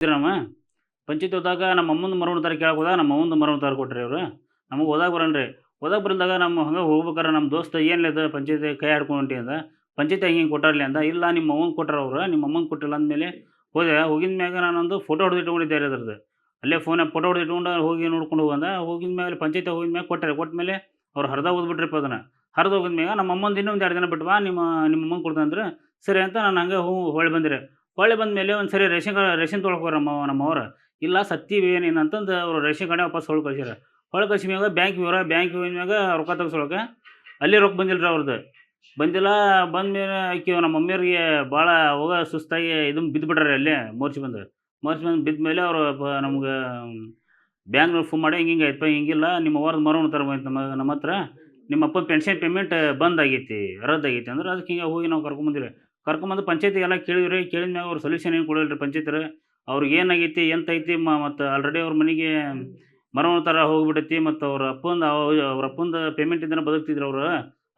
ನಮ್ಮ ಪಂಚಾಯತಿ ಹೋದಾಗ ನಮ್ಮ ಅಮ್ಮಂದು ಮರವಣ ತರ ಕೇಳಕ್ ಹೋದಾಗ ನಮ್ಮ ಅವ್ವಂದು ಮರವಣ ತರ ಕೊಟ್ರಿ ಅವ್ರು. ನಮಗೆ ಓದಾಕ್ ಬರಲ್ರಿ. ಓದಾಕ್ ಬರಲ್ದಾಗ ನಮ್ಮ ಹಂಗೆ ಹೋಗ್ಬೇಕಾರೆ ನಮ್ಮ ದೋಸ್ತ "ಏನ್ಲೆ ಇದು ಪಂಚಾಯತಿ ಕೈ ಆಡ್ಕೊಂಡು ಹೊಂಟಿ" ಅಂದ. "ಪಂಚಾಯತಿ ಹಂಗೆ ಹಿಂಗೆ ಕೊಟ್ಟಾರ್ಲೆ" ಅಂದ. "ಇಲ್ಲ ನಿಮ್ಮ ಅವ್ವಂಗೆ ಕೊಟ್ಟಾರ ಅವ್ರು, ನಿಮ್ಮ ಅಮ್ಮಂಗೆ ಕೊಟ್ಟಿಲ್ಲ" ಅಂದಮೇಲೆ ಹೋದೆ. ಹೋಗಿದ ಮ್ಯಾಗ ನಾನೊಂದು ಫೋಟೋ ಹೊಡೆದು ಇಟ್ಕೊಂಡಿದ್ದೆ ರೀ ಅದ್ರದ್ದು. ಅಲ್ಲೇ ಫೋನ್ಯಾಗ ಫೋಟೋ ಹೊಡೆದು ಇಟ್ಕೊಂಡು ಹೋಗಿ ನೋಡ್ಕೊಂಡು ಹೋಗು ಅಂದ. ಹೋಗಿದ ಮ್ಯಾಲೆ ಪಂಚಾಯತಿಯಾಗ ಹೋಗಿದ ಮ್ಯಾಗ ಕೊಟ್ಟಾರೆ. ಕೊಟ್ಮೇಲೆ ಅವ್ರು ಹರ್ದ ಓದ್ಬಿಟ್ರಿಪ್ಪ ಅದನ್ನ. ಹರ್ದು ಹೋಗಿದ ಮ್ಯಾಗ ನಮ್ಮ ಅಮ್ಮಂದು ಇನ್ನೂ ಒಂದು 2 ದಿನ ಬಿಟ್ಟು ಬಾ ನಿಮ್ಮ ಅಮ್ಮಂಗೆ ಕೊಡ್ತೇನೆ ಅಂದ್ರು. ಸರಿ ಅಂತ ನಾನು ಹಂಗೆ ಹೊಳ್ಳಿ ಬಂದೆ ರೀ. ಹೊಳ್ಳಿ ಬಂದಮೇಲೆ ಒಂದು ಸರಿ ರೇಷನ್ ತೊಗೊಳಕ್ಕೆ ಹೋಗ್ಯಾರ ನಮ್ಮವ್ರು. ಇಲ್ಲ ಸತ್ತೀವಿ ನೀನು ಅಂತಂದು ಅವ್ರು ರೇಷನ್ ಕಾರ್ಡ್ನ್ಯಾಗ ವಾಪಸ್ ಹೊಳ್ಳಿ ಕಳ್ಸ್ಯಾರ. ಹೊಳ್ಳಿ ಕಳ್ಸಿದ ಮ್ಯಾಗ ಬ್ಯಾಂಕಿಗೆ ಹೋಗ್ಯಾರ. ಬ್ಯಾಂಕಿಗೆ ಹೋಗಿದ ಮ್ಯಾಗ ರೊಕ್ಕ ತೆಗ್ಸ್ಕೊಳಕ್ಕೆ ಅಲ್ಲಿ ರೊಕ್ಕ ಬಂದಿಲ್ಲ ರೀ ಅವ್ರದ್ದು. ಬಂದಿಲ್ಲ. ಬಂದ್ಮೇಲೆ ಆಕಿ ನಮ್ಮ ಮಮ್ಮಿಯವ್ರಿಗೆ ಭಾಳ ಅವಾಗ ಸುಸ್ತಾಗಿ ಇದನ್ನ ಬಿದ್ದುಬಿಟ್ಟಾರೆ ಅಲ್ಲೇ ಮೂರ್ಛೆ ಬಂದು. ಮೂರ್ಛೆ ಬಂದು ಬಿದ್ದ ಅವ್ರು ನಮ್ಗೆ ಬ್ಯಾಂಕ್ನವ್ರು ಫೋನ್ ಮಾಡಿ "ಹಿಂಗಿಂಗೆ ಆಯ್ತಪ್ಪ, ಹಿಂಗಿಲ್ಲ ನಿಮ್ಮ ಅವ್ವರ್ದು ಮರವಣ ತರ ಬಂತು ನಮ್ಮ ಹತ್ರ. ನಿಮ್ಮ ಅಪ್ಪನ ಪೆನ್ಷನ್ ಪೇಮೆಂಟ್ ಬಂದ್ ಆಗೈತಿ, ರದ್ದಾಗೈತಿ" ಅಂದ್ರೆ ಅದಕ್ಕೆ ಹಿಂಗೆ ಹೋಗಿ ನಾವು ಕರ್ಕೊಂಬಂದಿವಿ. ಕರ್ಕೊಂಬಂದು ಪಂಚಾಯತಿಗೆಲ್ಲ ಕೇಳಿವ್ರಿ. ಕೇಳಿದ ಮ್ಯಾಗ ಅವ್ರು ಸೊಲ್ಯೂಷನ್ ಏನು ಕೊಡಲಿಲ್ಲ ರೀ ಪಂಚಾಯತಿಯವ್ರು. ಅವ್ರಿಗೆ ಏನಾಗೈತಿ ಎಂತೈತಿ ಮತ್ತು ಆಲ್ರೆಡಿ ಅವ್ರ ಮನೆಗೆ ಮರವಣ ತರ ಹೋಗ್ಬಿಟ್ಟೈತಿ. ಮತ್ತು ಅವ್ರ ಅಪ್ಪಂದು ಪೇಮೆಂಟ್ ಇಂದನೇ ಬದುಕ್ತಿದ್ರು ಅವ್ರು.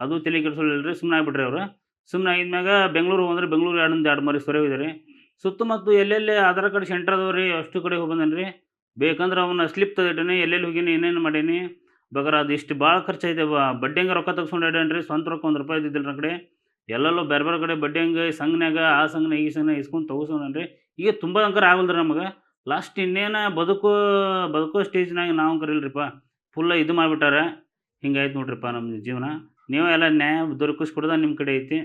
ಅದು ತಲೆ ಕೆಡಿಸ್ಕೊಳ್ಳಿಲ್ಲ ರೀ. ಸುಮ್ಮನೆ ಆಗ್ಬಿಟ್ರಿ ಅವ್ರು. ಸುಮ್ಮನೆ ಆಗಿದ್ಮ್ಯಾಗ ಬೆಂಗಳೂರು ಹೋದ್ರೆ ಬೆಂಗಳೂರು 2 ಮರಿ ಸೊರೆ ಹೋಗಿದಾರೆ. ಸುತ್ತಮುತ್ತ ಎಲ್ಲೆಲ್ಲಿ ಆಧಾರ್ ಕಾರ್ಡ್ ಸೆಂಟರ್ ಅದಾವ ರೀ, ಅಷ್ಟು ಕಡೆ ಹೋಗಿ ಬಂದೇನಿ ರೀ. ಬೇಕಂದ್ರೆ ಅವನ್ನ ಸ್ಲಿಪ್ ತೆಗೆದಿಟ್ಟೀನಿ, ಎಲ್ಲೆಲ್ಲಿ ಹೋಗೀನಿ ಏನೇನು ಮಾಡೀನಿ. ಬೇಕಾರೆ ಅದು ಇಷ್ಟು ಭಾಳ ಖರ್ಚಾಯ್ತು. ಬಡ್ಡಿಂಗೆ ರೊಕ್ಕ ತೆಗ್ಸ್ಕೊಂಡು ಅಡ್ಯಾನ್ರಿ. ಸ್ವಂತ ರೊಕ್ಕ ₹1 ಇದ್ದಿಲ್ಲ ನನ್ನ ಕಡೆ. ಎಲ್ಲೆಲ್ಲೋ ಬೇರೆ ಬೇರೆ ಕಡೆ ಬಡ್ಡಿಂಗೆ ಸಂಘನ್ಯಾಗ ಆ ಸಂಘನ್ಯಾಗ ಈ ಸಂಘನ್ಯಾಗ ಇಸ್ಕೊಂಡು ತಗಸ್ಕೊಂಡೇನ್ರಿ. ಈಗ ತುಂಬ ಅಂಕರ ಆಗವಲ್ದು ರೀ ನಮಗೆ. ಲಾಸ್ಟ್ ಇನ್ನೇನು ಬದುಕೋ ಸ್ಟೇಜ್ನಾಗ ನಾವು ಅಂಕರ್ ಇಲ್ರಿಪ್ಪ. ಫುಲ್ ಇದು ಮಾಡಿಬಿಟ್ಟಾರೆ. ಹಿಂಗಾಯ್ತು ನೋಡ್ರಿಪ್ಪ ನಮ್ಮ ಜೀವನ. ನೀವು ಎಲ್ಲ ನ್ಯಾಯ ದೊರಕಿಸ್ಕೊಡೋದು ನಿಮ್ಮ ಕಡೆ ಐತಿ.